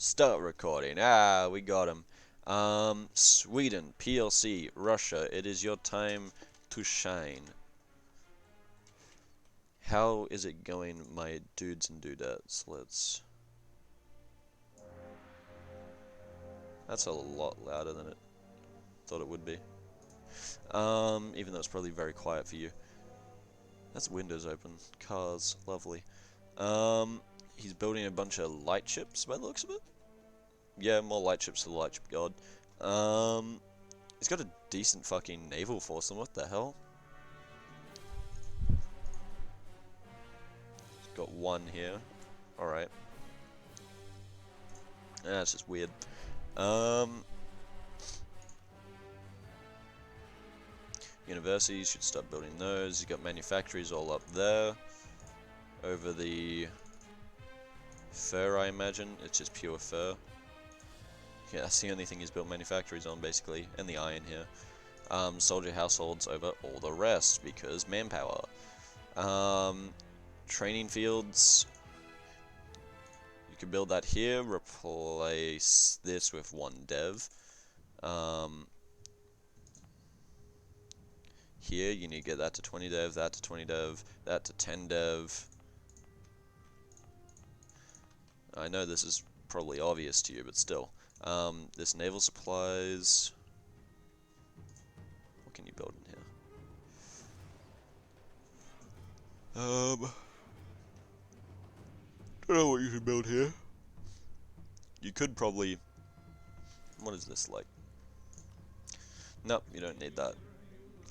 Start recording. Ah, we got him. Sweden, PLC, Russia, it is your time to shine. How is it going, my dudes and dudettes? That's a lot louder than it thought it would be. Even though it's probably very quiet for you. That's windows open. Cars, lovely. He's building a bunch of light ships by the looks of it. Yeah, more light ships to the light ship god. He's got a decent fucking naval force, and what the hell? He's got one here. Alright. That's just weird. Universities should start building those. He's got manufactories all up there. Over the fur, I imagine. It's just pure fur. Yeah, that's the only thing he's built manufactories on, basically. And the iron here. Soldier households over all the rest, because manpower. Training fields. You could build that here, replace this with one dev. Here, you need to get that to 20 dev, that to 20 dev, that to 10 dev. I know this is probably obvious to you, but still. This naval supplies. What can you build in here? Don't know what you should build here. You could probably. What is this like? Nope, you don't need that.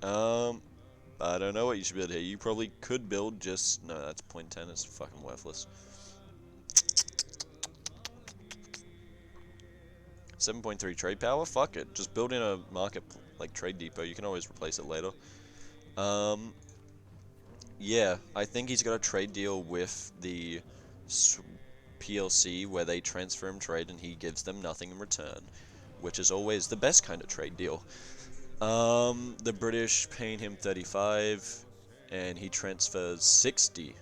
I don't know what you should build here. You probably could build just. No, that's 0.10. It's fucking worthless. 7.3 trade power? Fuck it. Just build in a market, like, trade depot. You can always replace it later. Yeah, I think he's got a trade deal with the PLC where they transfer him trade and he gives them nothing in return, which is always the best kind of trade deal. The British paying him 35 and he transfers 60.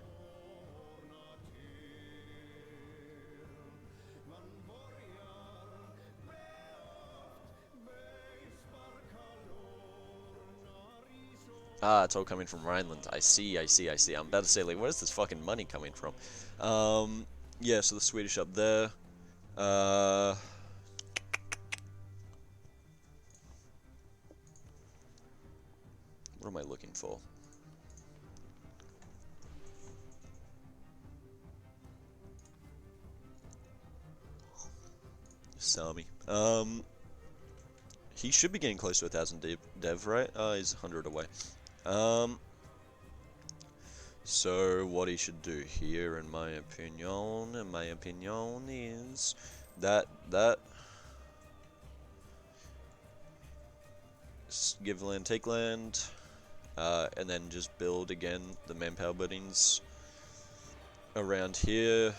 Ah, it's all coming from Rhineland. I see. I'm about to say, like, where's this fucking money coming from? Yeah, so the Swedish up there. What am I looking for? Sami. He should be getting close to 1,000 dev, right? He's 100 away. So what he should do here, in my opinion, is that give land, take land, and then just build again the manpower buildings around here,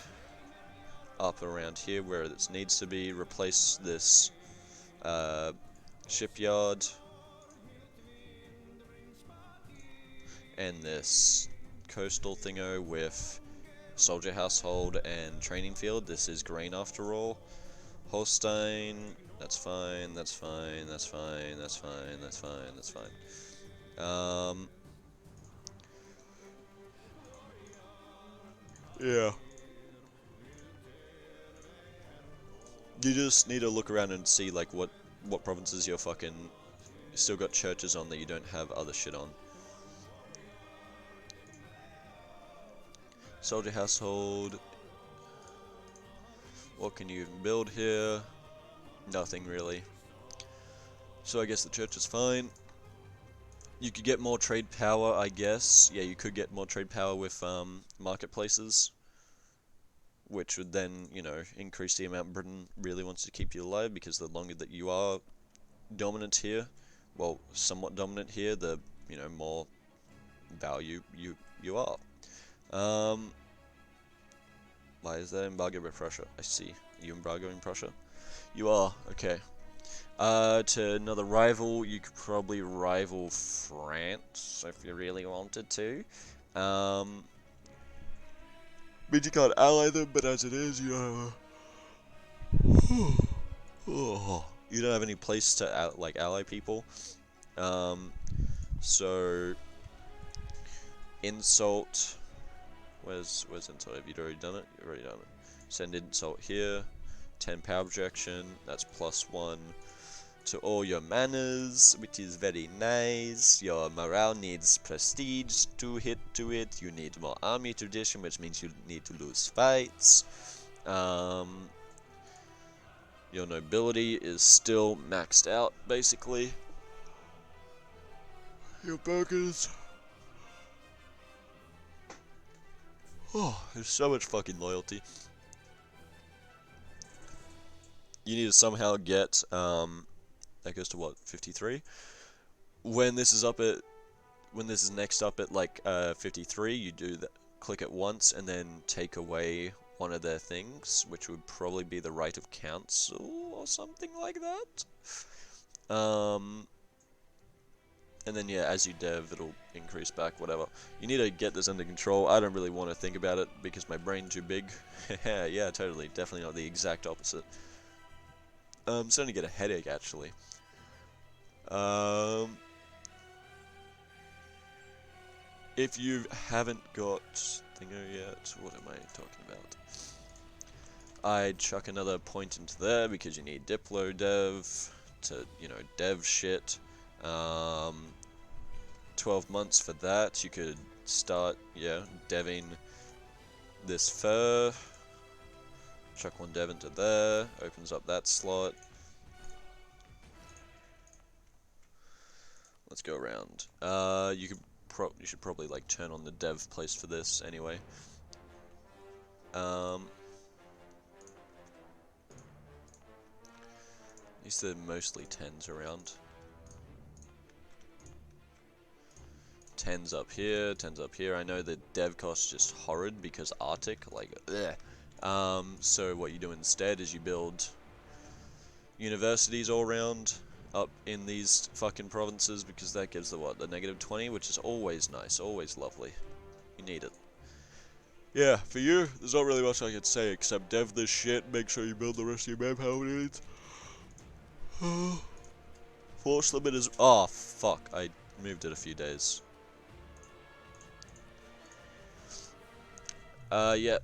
up around here where it needs to be. Replace this shipyard and this coastal thingo with soldier household and training field. This is grain after all. Holstein, that's fine. Yeah. You just need to look around and see like what provinces you're fucking still got churches on that you don't have other shit on. Soldier household. What can you even build here? Nothing really. So I guess the church is fine. You could get more trade power, I guess. Yeah, you could get more trade power with marketplaces, which would then, you know, increase the amount Britain really wants to keep you alive, because the longer that you are dominant here, well, somewhat dominant here, the, you know, more value you are. Why is that embargo by Prussia? I see. Are you embargoing Prussia? You are, okay. To another rival, you could probably rival France if you really wanted to. Means you can't ally them, but as it is, you Oh, you don't have any place to like ally people. So insult. Where's insult? Have you already done it? You've already done it. Send insult here. 10 power projection. That's +1 to all your manners, which is very nice. Your morale needs prestige to hit to it. You need more army tradition, which means you need to lose fights. Your nobility is still maxed out, basically. Your burgers. Oh, there's so much fucking loyalty. You need to somehow get, that goes to what, 53? When this is next up at like 53, you do that, click it once and then take away one of their things, which would probably be the right of council or something like that. And then yeah, as you dev, it'll increase back, whatever. You need to get this under control. I don't really want to think about it because my brain's too big. Yeah, totally, definitely not the exact opposite. I'm starting to get a headache actually. If you haven't got Thingo yet, what am I talking about? I'd chuck another point into there because you need Diplo dev to, you know, dev shit. 12 months for that. You could start, yeah, deving this fur. Chuck one dev into there. Opens up that slot. Let's go around. You should probably like turn on the dev place for this anyway. These are mostly 10s around. 10s up here, 10s up here. I know the dev cost just horrid because Arctic, like, ugh. So what you do instead is you build universities all around up in these fucking provinces because that gives the what, the -20, which is always nice, always lovely. You need it. Yeah, for you, there's not really much I can say except dev this shit, make sure you build the rest of your manpower needs. Force limit is, oh fuck, I moved it a few days. Yeah.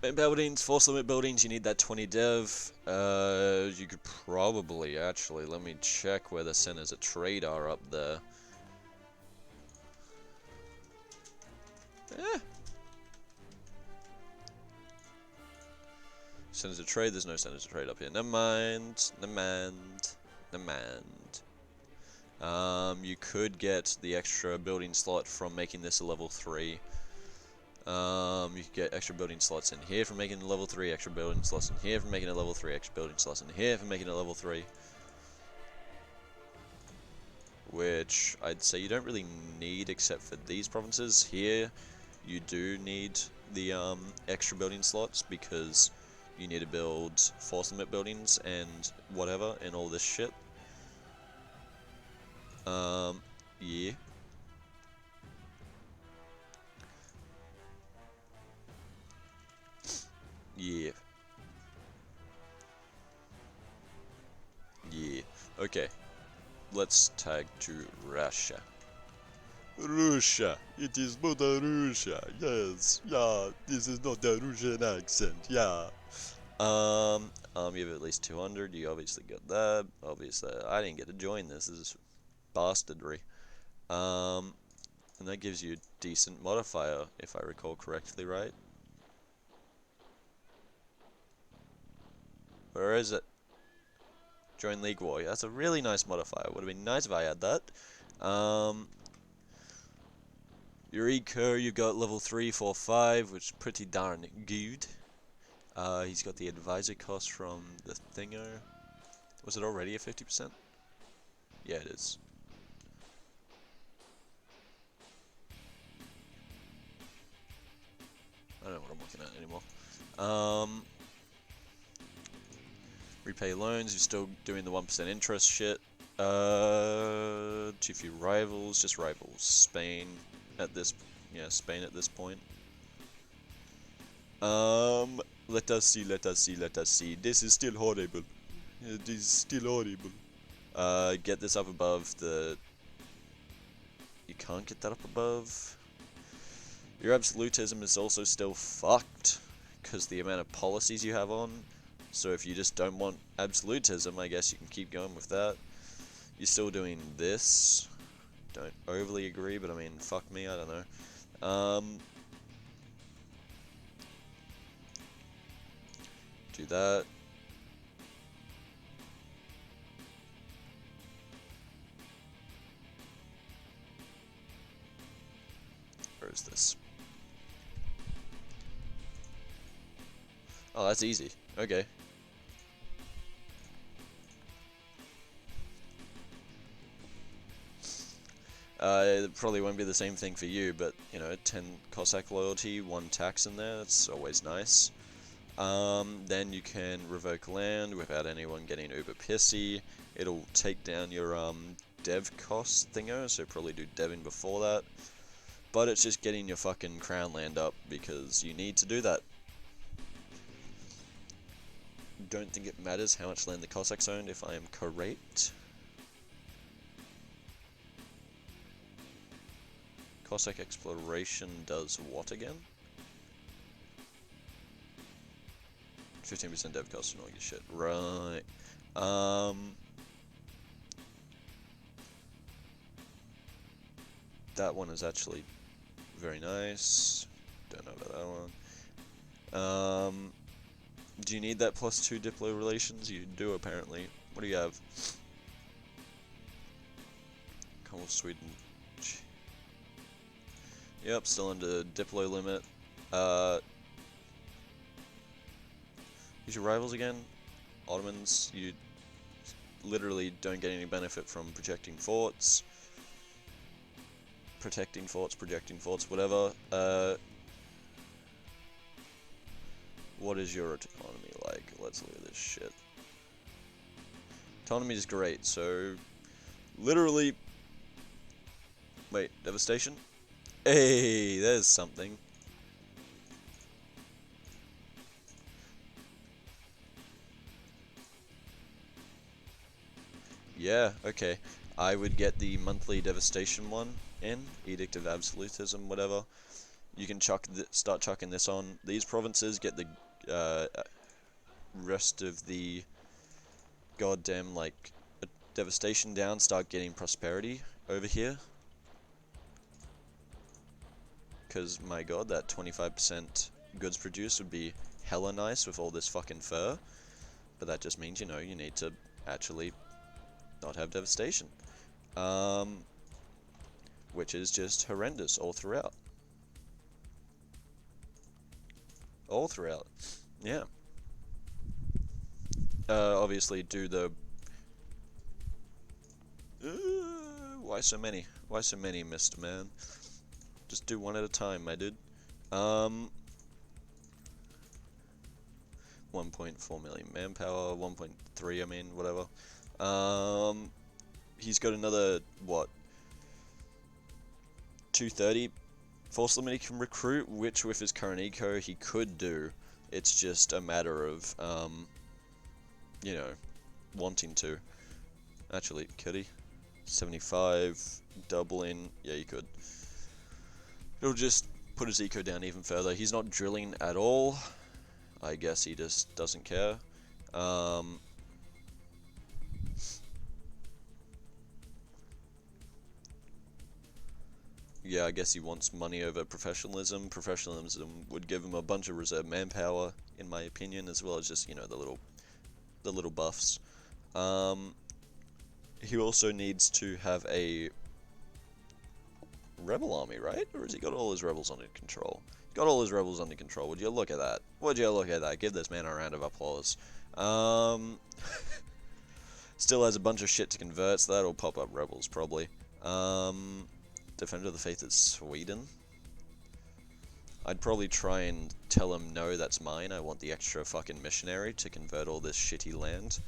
Main buildings, force limit buildings, you need that 20 dev. You could probably, actually, let me check where the centers of trade are up there. Centers of trade, there's no centers of trade up here. Never mind, never mind, never mind. You could get the extra building slot from making this a level 3. You could get extra building slots in here for making a level 3, extra building slots in here for making a level 3, extra building slots in here for making a level 3. Which I'd say you don't really need except for these provinces. Here, you do need the extra building slots because you need to build force limit buildings and whatever and all this shit. Yeah. Yeah. Yeah. Okay. Let's tag to Russia. Russia. It is Mother Russia. Yes. Yeah. This is not a Russian accent. Yeah. Army of at least 200. You obviously got that. Obviously, I didn't get to join this. This is bastardry. And that gives you a decent modifier, if I recall correctly, right? Where is it? Join League War. Yeah, that's a really nice modifier. Would have been nice if I had that. Your eco, you got level 3, 4, 5, which is pretty darn good. He's got the advisor cost from the thingo. Was it already a 50%? Yeah, it is. I don't know what I'm looking at anymore. Repay loans, you're still doing the 1% interest shit. Too few rivals, just rivals. Spain at this, yeah, Spain at this point. Let us see, let us see, let us see. This is still horrible. It is still horrible. Get this up above the... You can't get that up above. Your absolutism is also still fucked, because the amount of policies you have on. So if you just don't want absolutism, I guess you can keep going with that. You're still doing this. Don't overly agree, but I mean, fuck me, I don't know. Do that. Where is this? Oh, that's easy. Okay. It probably won't be the same thing for you, but, you know, 10 Cossack loyalty, 1 tax in there, that's always nice. Then you can revoke land without anyone getting uber pissy. It'll take down your, dev cost thingo, so probably do deving before that. But it's just getting your fucking crown land up, because you need to do that. Don't think it matters how much land the Cossacks owned, if I am correct. Cossack exploration does what again? 15% dev cost and all your shit. Right. That one is actually very nice. Don't know about that one. Do you need that +2 Diplo relations? You do, apparently. What do you have? Commonwealth Sweden. Yep, still under Diplo limit. Who's your rivals again? Ottomans. You literally don't get any benefit from projecting forts. Protecting forts, projecting forts, whatever. What is your autonomy like? Let's look at this shit. Autonomy is great, so... Literally... Wait, devastation? Hey, there's something. Yeah, okay. I would get the monthly devastation one in, Edict of Absolutism, whatever. You can start chucking this on. These provinces get the rest of the goddamn, like, devastation down, start getting prosperity over here. Because, my god, that 25% goods produced would be hella nice with all this fucking fur. But that just means, you know, you need to actually not have devastation. Which is just horrendous all throughout. All throughout. Yeah. Obviously do the... why so many? Why so many, Mr. Man? Just do one at a time, my dude. 1.4 million manpower, 1.3, I mean, whatever. He's got another, what? 230 force limit he can recruit, which with his current eco he could do. It's just a matter of, you know, wanting to. Actually, could he? 75, double in, yeah, you could. It'll just put his eco down even further. He's not drilling at all. I guess he just doesn't care. Yeah, I guess he wants money over professionalism. Professionalism would give him a bunch of reserve manpower, in my opinion, as well as just, you know, the little buffs. He also needs to have a rebel army, right? Or has he got all his rebels under control? He's got all his rebels under control. Would you look at that? Would you look at that? Give this man a round of applause. Still has a bunch of shit to convert, so that'll pop up rebels, probably. Defender of the Faith is Sweden. I'd probably try and tell him, no, that's mine. I want the extra fucking missionary to convert all this shitty land.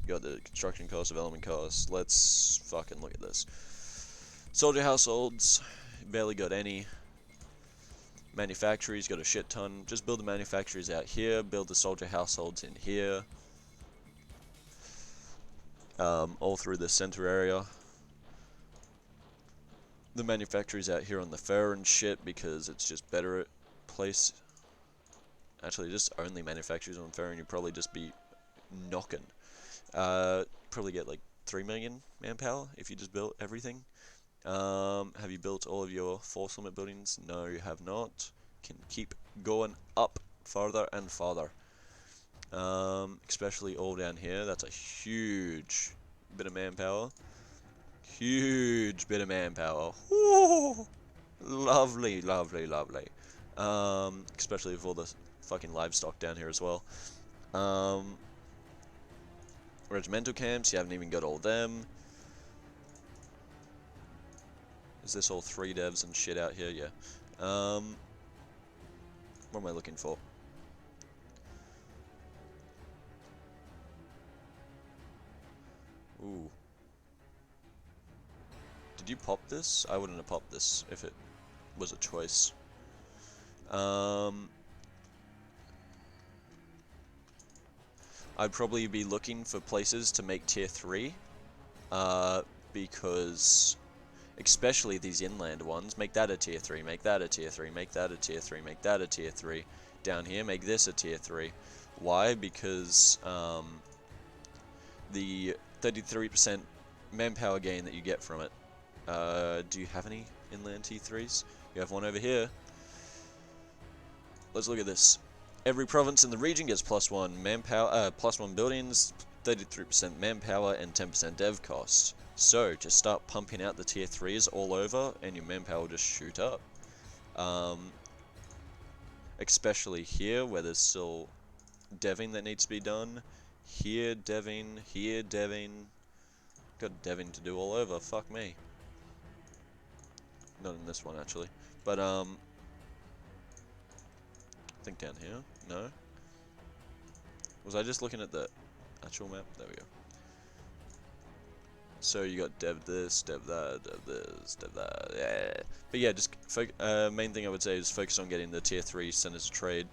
Got the construction cost, development cost. Let's fucking look at this. Soldier households, barely got any. Manufactories, got a shit ton. Just build the manufactories out here, build the soldier households in here. All through the center area. The manufactories out here on the fair and shit, because it's just better place. Actually, just only manufacturers on fair and you'd probably just be knocking. Probably get like 3 million manpower if you just built everything. Have you built all of your force limit buildings? No, you have not. Can keep going up farther and farther. Especially all down here. That's a huge bit of manpower. Huge bit of manpower. Woo! Lovely, lovely, lovely. Especially with all the fucking livestock down here as well. Regimental camps, you haven't even got all them. Is this all 3 devs and shit out here? Yeah. What am I looking for? Ooh. Did you pop this? I wouldn't have popped this if it was a choice. I'd probably be looking for places to make tier 3. Because especially these inland ones, make that a tier 3, make that a tier 3, make that a tier 3, make that a tier 3. Down here, make this a tier 3. Why? Because the 33% manpower gain that you get from it. Do you have any inland tier 3s? You have one over here. Let's look at this. Every province in the region gets +1 manpower, +1 buildings, 33% manpower, and 10% dev cost. So, just start pumping out the tier 3s all over, and your manpower will just shoot up. Especially here, where there's still deving that needs to be done. Here, deving. Here, deving. Got deving to do all over, fuck me. Not in this one, actually. But, I think down here? No? Was I just looking at the actual map? There we go. So you got dev this, dev that, dev this, dev that, yeah. But yeah, just main thing I would say is focus on getting the tier 3 centers of trade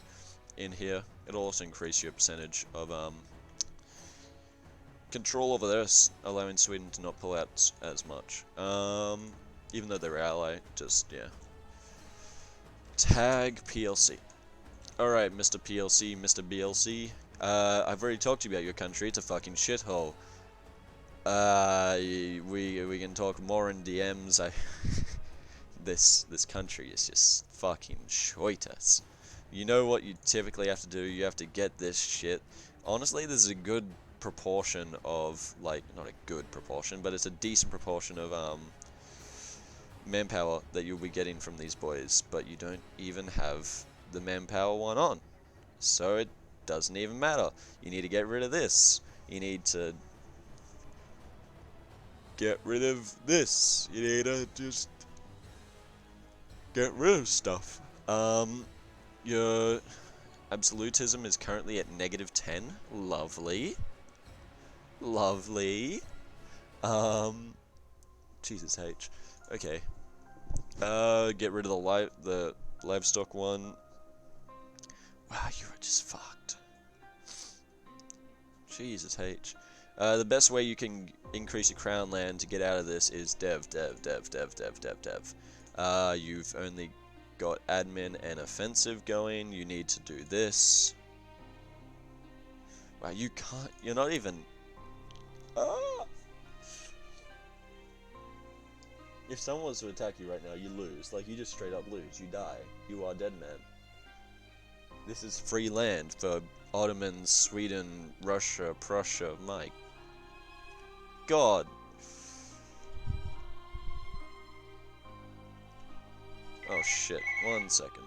in here. It'll also increase your percentage of control over this, allowing Sweden to not pull out as much. Even though they're ally, just yeah. Tag PLC. Alright, Mr. PLC, Mr. BLC. I've already talked to you about your country. It's a fucking shithole. We can talk more in DMs. This country is just fucking choitas. You know what you typically have to do? You have to get this shit. Honestly, there's a good proportion of, like, not a good proportion, but it's a decent proportion of manpower that you'll be getting from these boys, but you don't even have the manpower one on, so it doesn't even matter. You need to get rid of this. You need to get rid of this. You need to just get rid of stuff. Your absolutism is currently at -10. Lovely. Lovely. Jesus H. Okay. Get rid of the livestock one. Wow, you are just fucked. Jesus H. The best way you can increase your crown land to get out of this is dev. You've only got admin and offensive going. You need to do this. Wow, you can't. You're not even. If someone was to attack you right now, you lose. Like, you just straight up lose. You die. You are dead man. This is free land for Ottomans, Sweden, Russia, Prussia. My God. Oh shit. 1 second.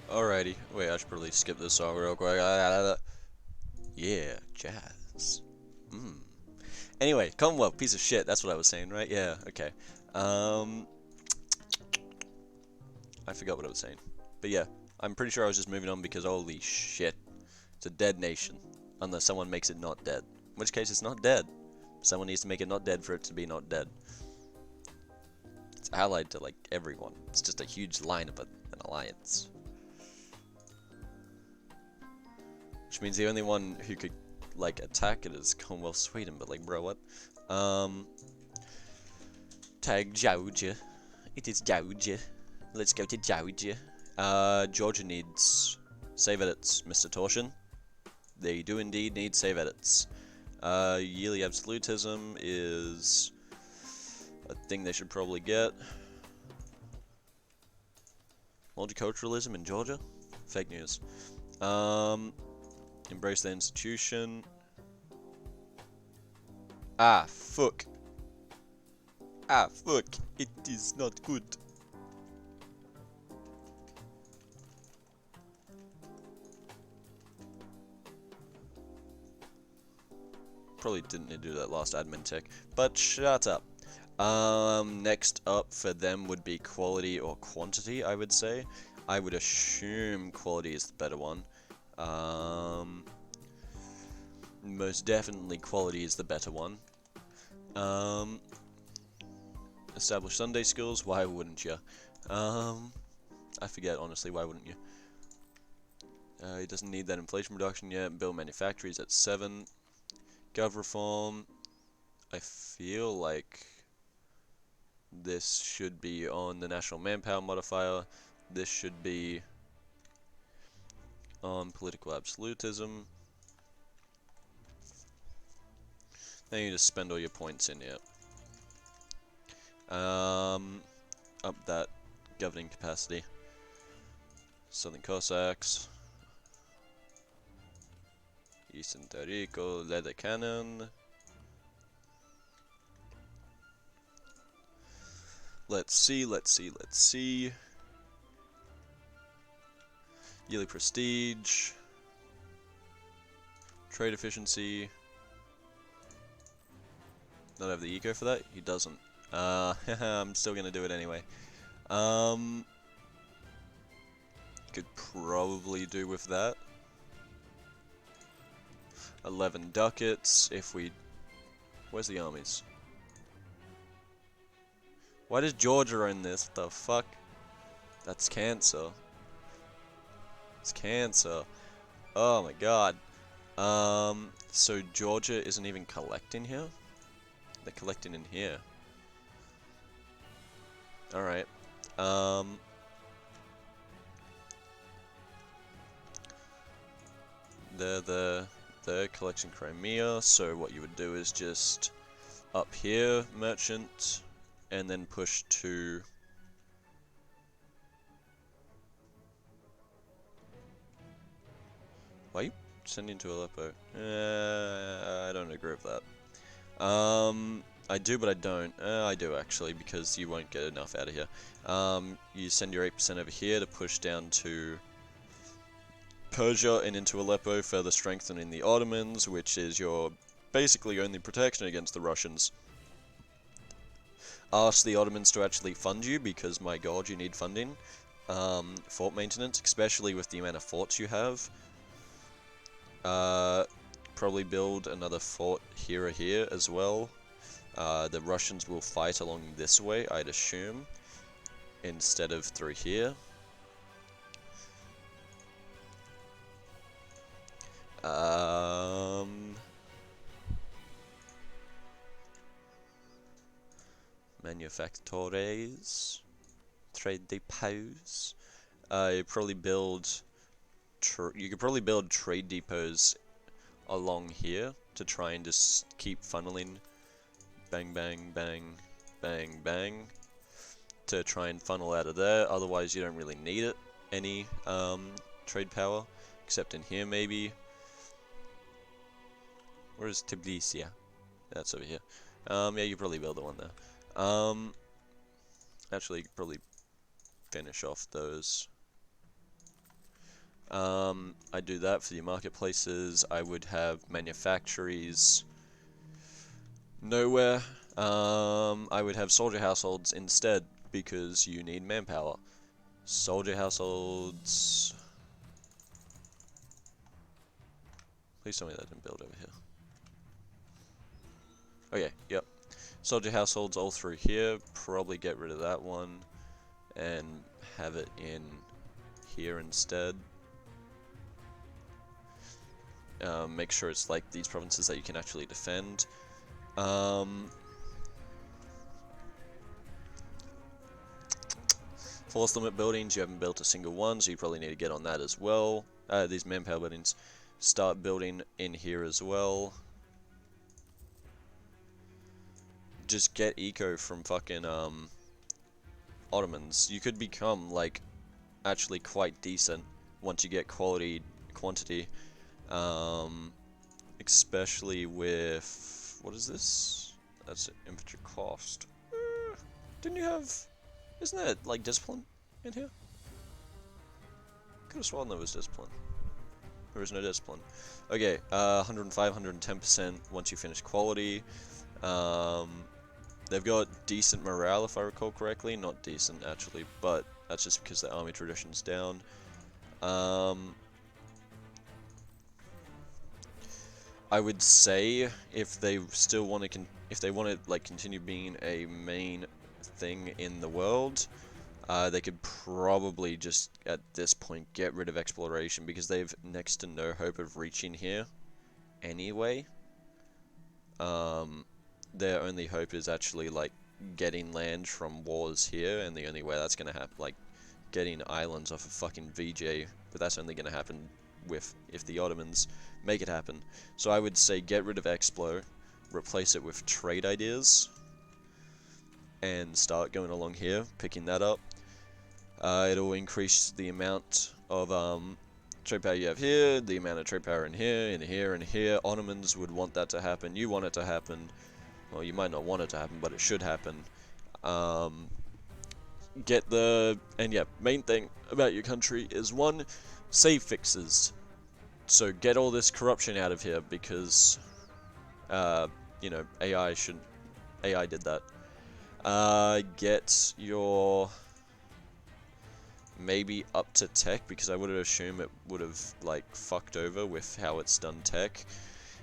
Alrighty. Wait, I should probably skip this song real quick. Yeah, jazz. Anyway, Commonwealth, piece of shit. That's what I was saying, right? Yeah, okay. I forgot what I was saying. But yeah, I'm pretty sure I was just moving on because holy shit. It's a dead nation. Unless someone makes it not dead. In which case it's not dead. Someone needs to make it not dead for it to be not dead. It's allied to, like, everyone. It's just a huge line of an alliance. Which means the only one who could, like, attack it is Commonwealth Sweden, but, like, bro, what? Tag Georgia. It is Georgia. Let's go to Georgia. Georgia needs save edits, Mr. Torsion. They do indeed need save edits. Yearly absolutism is a thing they should probably get. Multiculturalism in Georgia? Fake news. Embrace the institution. Ah, fuck. Ah, fuck. It is not good. Probably didn't need to do that last admin tech, but shut up. Next up for them would be quality or quantity, I would say. I would assume quality is the better one. Most definitely quality is the better one. Establish Sunday schools, why wouldn't you? I forget, honestly, why wouldn't you? He doesn't need that inflation reduction yet. Build manufactories at 7. Gov reform, I feel like this should be on the national manpower modifier. This should be on political absolutism. Then you just spend all your points in here. Up that governing capacity. Southern Cossacks. Eastern Tarico, leather cannon. Let's see. Yearly prestige. Trade efficiency. Not have the eco for that? He doesn't. I'm still gonna do it anyway. Could probably do with that. 11 ducats if we... Where's the armies? Why does Georgia own this? What the fuck? That's cancer. It's cancer. Oh my god. So Georgia isn't even collecting here? They're collecting in here. Alright. They're collecting Crimea, so what you would do is just up here, merchant, and then push to... Why are you sending to Aleppo? I don't agree with that. I do, but I don't. I do, actually, because you won't get enough out of here. You send your 8% over here to push down to Persia and into Aleppo, further strengthening the Ottomans, which is your basically only protection against the Russians. Ask the Ottomans to actually fund you, because my god, you need funding. Fort maintenance, especially with the amount of forts you have. Probably build another fort here or here as well. The Russians will fight along this way, I'd assume, instead of through here. Manufactores, trade depots. You could probably build trade depots along here to try and just keep funneling bang bang bang bang bang to try and funnel out of there. Otherwise you don't really need it, any trade power, except in here maybe. Where is Tbilisi? That's over here. Yeah, you could probably build the one there. Actually, you could probably finish off those. I'd do that for the marketplaces. I would have manufactories nowhere. I would have soldier households instead, because you need manpower. Soldier households... Please tell me that didn't build over here. Okay, yep. Soldier households all through here. Probably get rid of that one and have it in here instead. Make sure it's like these provinces that you can actually defend. Force limit buildings, you haven't built a single one, so you probably need to get on that as well. These manpower buildings, start building in here as well. Just get eco from fucking Ottomans. You could become like actually quite decent once you get quantity. Especially with, what is this? That's infantry cost. Didn't you have, isn't there like discipline in here? Could have sworn there was discipline. There is no discipline. Okay, 105, 110% once you finish quality. They've got decent morale if I recall correctly. Not decent actually, but that's just because the army tradition's down. I would say if they still want to, if they want to like continue being a main thing in the world, they could probably just at this point get rid of exploration because they've next to no hope of reaching here anyway. Their only hope is actually like getting land from wars here, and the only way that's gonna happen, like getting islands off of fucking VJ, but that's only gonna happen if the Ottomans make it happen. So I would say get rid of Explo, replace it with trade ideas, and start going along here, picking that up. It'll increase the amount of trade power you have here, the amount of trade power in here, in here, and here. Ottomans would want that to happen. You want it to happen. Well, you might not want it to happen, but it should happen. And yeah, main thing about your country is one, save fixes. So get all this corruption out of here because, you know, AI did that. Get your maybe up to tech, because I would assume it would have like fucked over with how it's done tech.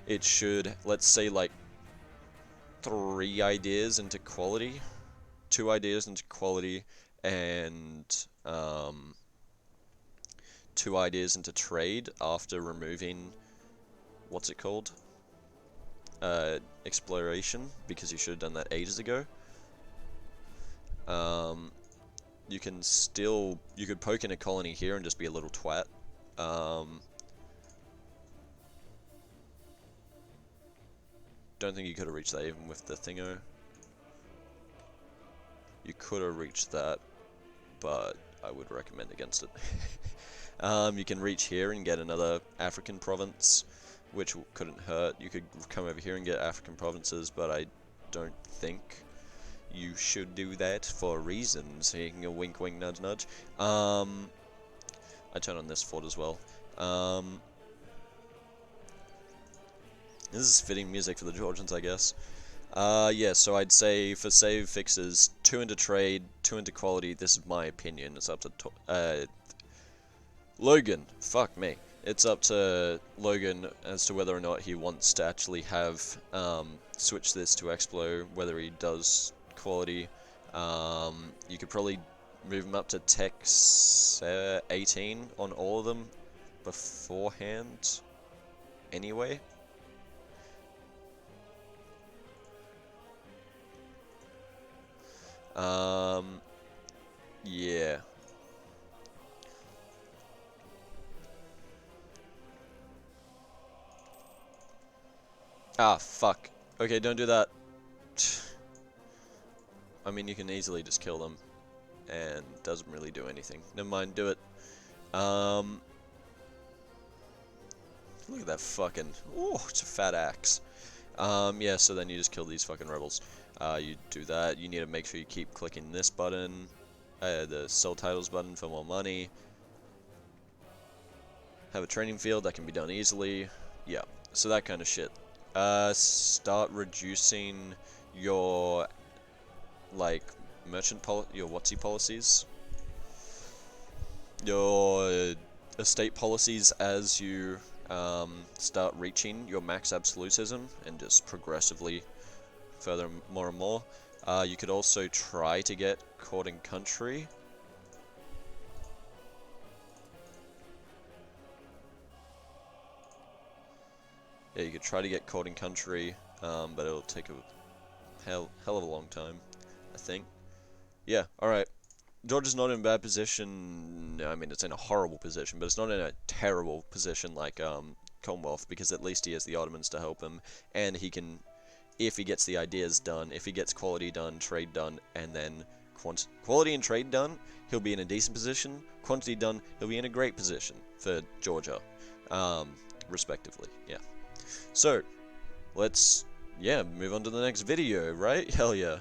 It should, let's say, like 3 ideas into quality, 2 ideas into quality, and 2 ideas into trade after removing, what's it called? Exploration, because you should have done that ages ago. You could poke in a colony here and just be a little twat. Don't think you could have reached that even with the thingo. You could have reached that, but I would recommend against it. You can reach here and get another African province, which couldn't hurt. You could come over here and get African provinces, but I don't think you should do that for reasons. You can go wink wink nudge nudge. I turn on this fort as well. This is fitting music for the Georgians, I guess. Yeah, so I'd say for save fixes, 2 into trade, 2 into quality. This is my opinion. It's up to Logan. Fuck me. It's up to Logan as to whether or not he wants to actually have switch this to Explo, whether he does quality. You could probably move him up to tech 18 on all of them beforehand anyway. Yeah. Ah, fuck. Okay, don't do that. I mean, you can easily just kill them, and doesn't really do anything. Never mind, do it. Look at that fucking... Ooh, it's a fat axe. Yeah, so then you just kill these fucking rebels. You do that. You need to make sure you keep clicking this button, the sell titles button for more money. Have a training field that can be done easily. Yeah, so that kind of shit. Start reducing your like your WotC policies, your estate policies as you start reaching your max absolutism, and just progressively further more and more. You could also try to get court and country. Yeah, you could try to get court and country, but it'll take a hell of a long time, I think. Yeah, alright. Georgia's not in a bad position. I mean, it's in a horrible position, but it's not in a terrible position like Commonwealth, because at least he has the Ottomans to help him, and he can, if he gets the ideas done, if he gets quality done, trade done, and then quality and trade done, he'll be in a decent position. Quantity done, he'll be in a great position for Georgia, respectively. Yeah. So, let's, move on to the next video, right? Hell yeah.